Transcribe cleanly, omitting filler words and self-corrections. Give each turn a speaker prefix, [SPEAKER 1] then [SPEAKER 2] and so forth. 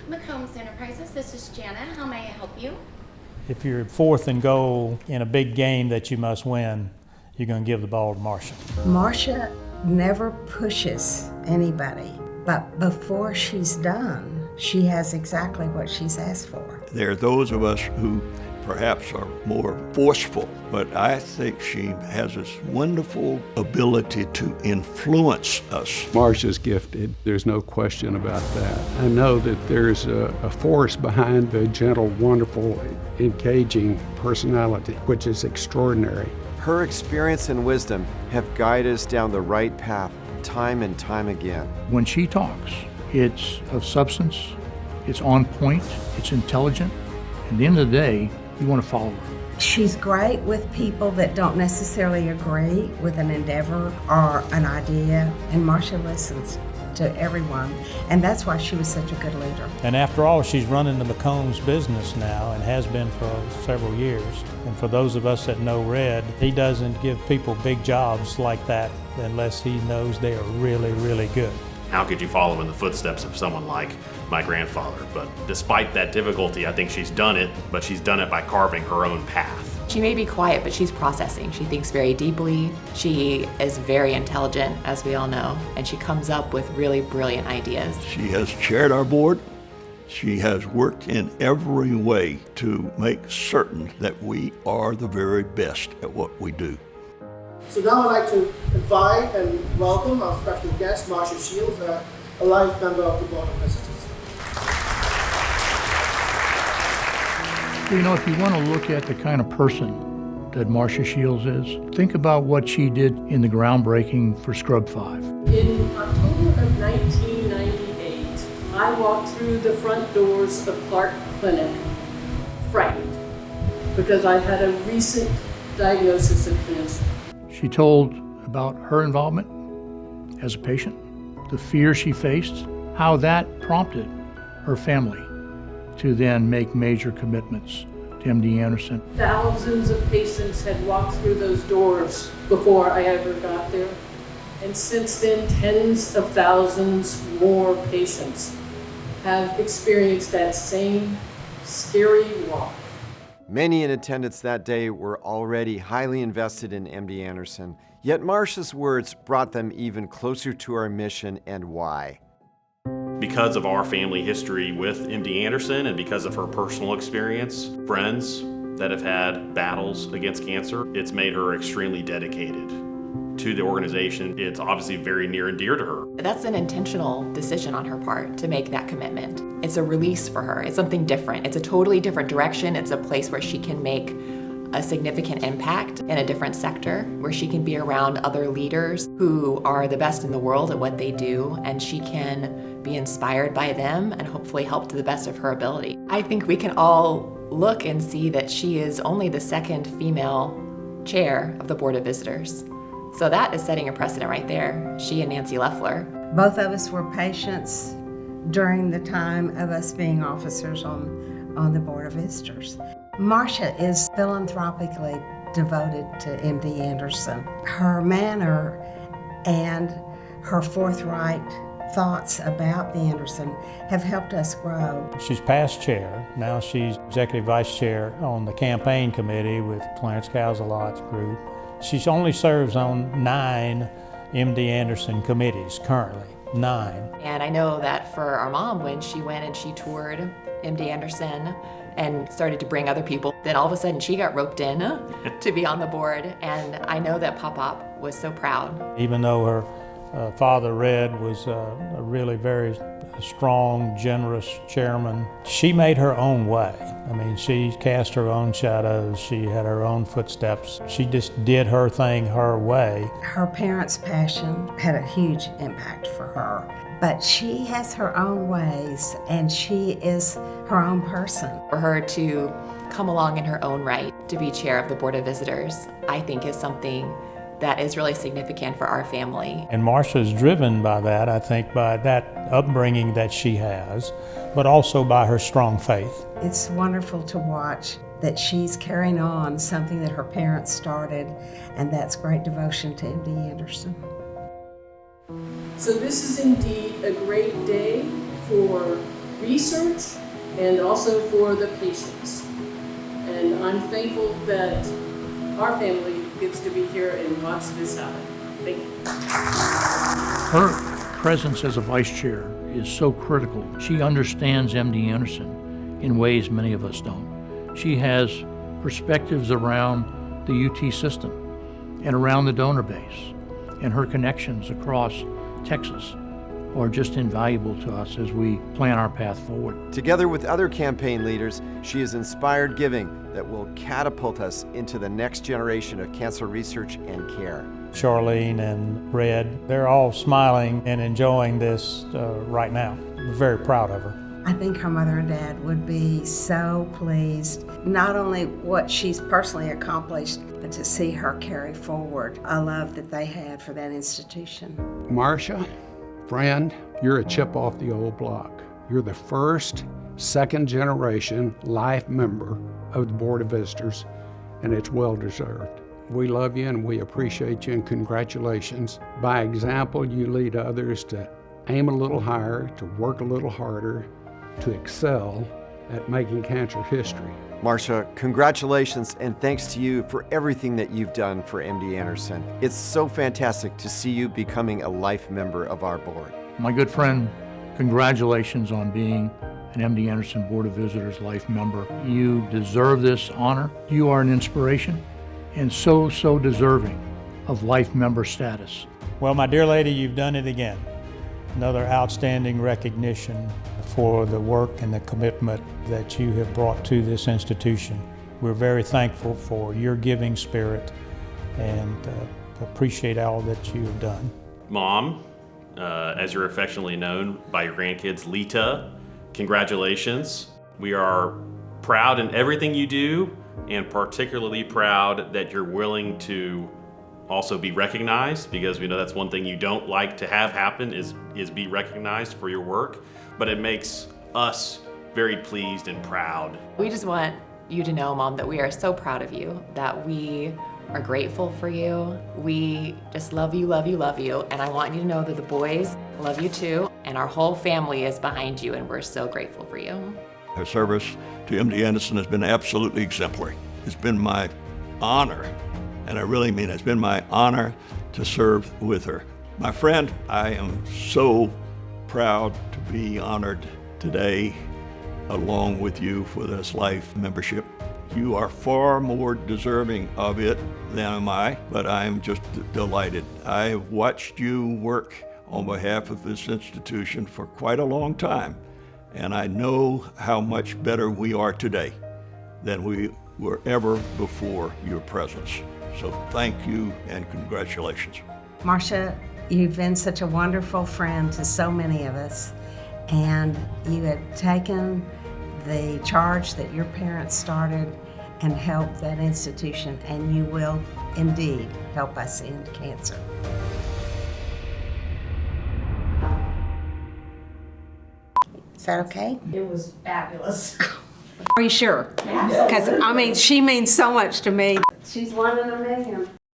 [SPEAKER 1] McCombs Enterprises, this is Jana. How may I help you?
[SPEAKER 2] If you're fourth and goal in a big game that you must win, you're going to give the ball to Marsha.
[SPEAKER 3] Marsha never pushes anybody, but before she's done, she has exactly what she's asked for.
[SPEAKER 4] There are those of us who perhaps are more forceful, but I think she has this wonderful ability to influence us.
[SPEAKER 5] Marsha's gifted, there's no question about that. I know that there's a force behind the gentle, wonderful, engaging personality, which is extraordinary.
[SPEAKER 6] Her experience and wisdom have guided us down the right path time and time again.
[SPEAKER 7] When she talks, it's of substance, it's on point, it's intelligent. At the end of the day, you want to follow her.
[SPEAKER 3] She's great with people that don't necessarily agree with an endeavor or an idea, and Marsha listens to everyone, and that's why she was such a good leader.
[SPEAKER 2] And after all, she's running the McCombs business now and has been for several years. And for those of us that know Red, he doesn't give people big jobs like that unless he knows they are really, really good.
[SPEAKER 8] How could you follow in the footsteps of someone like my grandfather? But despite that difficulty, I think she's done it, but she's done it by carving her own path.
[SPEAKER 9] She may be quiet, but she's processing. She thinks very deeply. She is very intelligent, as we all know, and she comes up with really brilliant ideas.
[SPEAKER 4] She has chaired our board. She has worked in every way to make certain that we are the very best at what we do.
[SPEAKER 10] So now I'd like to invite and welcome our special guest, Marsha Shields, a life member of the Board of Visitors.
[SPEAKER 7] You know, if you want to look at the kind of person that Marsha Shields is, think about what she did in the groundbreaking for Scrub 5.
[SPEAKER 11] In October of 1998, I walked through the front doors of Clark Clinic frightened because I had a recent diagnosis of cancer.
[SPEAKER 7] She told about her involvement as a patient, the fear she faced, how that prompted her family to then make major commitments to MD Anderson.
[SPEAKER 11] Thousands of patients had walked through those doors before I ever got there. And since then, tens of thousands more patients have experienced that same scary walk.
[SPEAKER 6] Many in attendance that day were already highly invested in MD Anderson, yet Marsha's words brought them even closer to our mission and why.
[SPEAKER 8] Because of our family history with MD Anderson and because of her personal experience, friends that have had battles against cancer, it's made her extremely dedicated to the organization. It's obviously very near and dear to her.
[SPEAKER 9] That's an intentional decision on her part to make that commitment. It's a release for her. It's something different. It's a totally different direction. It's a place where she can make a significant impact in a different sector, where she can be around other leaders who are the best in the world at what they do, and she can be inspired by them and hopefully help to the best of her ability. I think we can all look and see that she is only the second female chair of the Board of Visitors. So that is setting a precedent right there, she and Nancy Leffler.
[SPEAKER 3] Both of us were patients during the time of us being officers on the Board of Visitors. Marsha is philanthropically devoted to MD Anderson. Her manner and her forthright thoughts about the Anderson have helped us grow.
[SPEAKER 2] She's past chair. Now she's executive vice chair on the campaign committee with Clarence Causalot's group. She only serves on 9 MD Anderson committees currently, 9.
[SPEAKER 9] And I know that for our mom, when she went and she toured MD Anderson and started to bring other people, then all of a sudden she got roped in to be on the board. And I know that Pop-Pop was so proud.
[SPEAKER 2] Even though her father, Red, was a really very strong, generous chairman, she made her own way. I mean, she cast her own shadows, she had her own footsteps. She just did her thing her way.
[SPEAKER 3] Her parents' passion had a huge impact for her, but she has her own ways and she is her own person.
[SPEAKER 9] For her to come along in her own right to be chair of the Board of Visitors, I think is something that is really significant for our family.
[SPEAKER 2] And Marsha is driven by that, I think, by that upbringing that she has, but also by her strong faith.
[SPEAKER 3] It's wonderful to watch that she's carrying on something that her parents started, and that's great devotion to MD Anderson.
[SPEAKER 11] So this is indeed a great day for research and also for the patients. And I'm thankful that our family gets to be here and watch this happen. Thank you.
[SPEAKER 7] Her presence as a vice chair is so critical. She understands MD Anderson in ways many of us don't. She has perspectives around the UT system and around the donor base, and her connections across Texas are just invaluable to us as we plan our path forward.
[SPEAKER 6] Together with other campaign leaders, she has inspired giving that will catapult us into the next generation of cancer research and care.
[SPEAKER 2] Charlene and Red, they're all smiling and enjoying this right now. We're very proud of her.
[SPEAKER 3] I think her mother and dad would be so pleased, not only what she's personally accomplished, but to see her carry forward a love that they had for that institution.
[SPEAKER 5] Marsha, friend, you're a chip off the old block. You're the first, second generation life member of the Board of Visitors, and it's well deserved. We love you and we appreciate you, and congratulations. By example, you lead others to aim a little higher, to work a little harder, to excel at making cancer history.
[SPEAKER 6] Marsha, congratulations and thanks to you for everything that you've done for MD Anderson. It's so fantastic to see you becoming a life member of our board.
[SPEAKER 7] My good friend, congratulations on being an MD Anderson Board of Visitors life member. You deserve this honor. You are an inspiration and so deserving of life member status.
[SPEAKER 2] Well, my dear lady, you've done it again. Another outstanding recognition for the work and the commitment that you have brought to this institution. We're very thankful for your giving spirit and appreciate all that you have done.
[SPEAKER 8] Mom, as you're affectionately known by your grandkids, Lita, congratulations. We are proud in everything you do, and particularly proud that you're willing to also be recognized, because we know that's one thing you don't like to have happen is be recognized for your work, but it makes us very pleased and proud.
[SPEAKER 9] We just want you to know, Mom, that we are so proud of you, that we are grateful for you. We just love you, love you, love you, and I want you to know that the boys love you too, and our whole family is behind you, and we're so grateful for you.
[SPEAKER 4] Her service to MD Anderson has been absolutely exemplary. It's been my honor, and I really mean it's been my honor to serve with her. My friend, I am so proud to be honored today along with you for this life membership. You are far more deserving of it than am I, but I'm just delighted. I have watched you work on behalf of this institution for quite a long time, and I know how much better we are today than we were ever before your presence. So thank you and congratulations.
[SPEAKER 3] Marsha, you've been such a wonderful friend to so many of us, and you have taken the charge that your parents started and helped that institution, and you will indeed help us end cancer. Is that okay?
[SPEAKER 12] It was fabulous.
[SPEAKER 3] Are you sure? Because, I mean, she means so much to me. She's one in a million.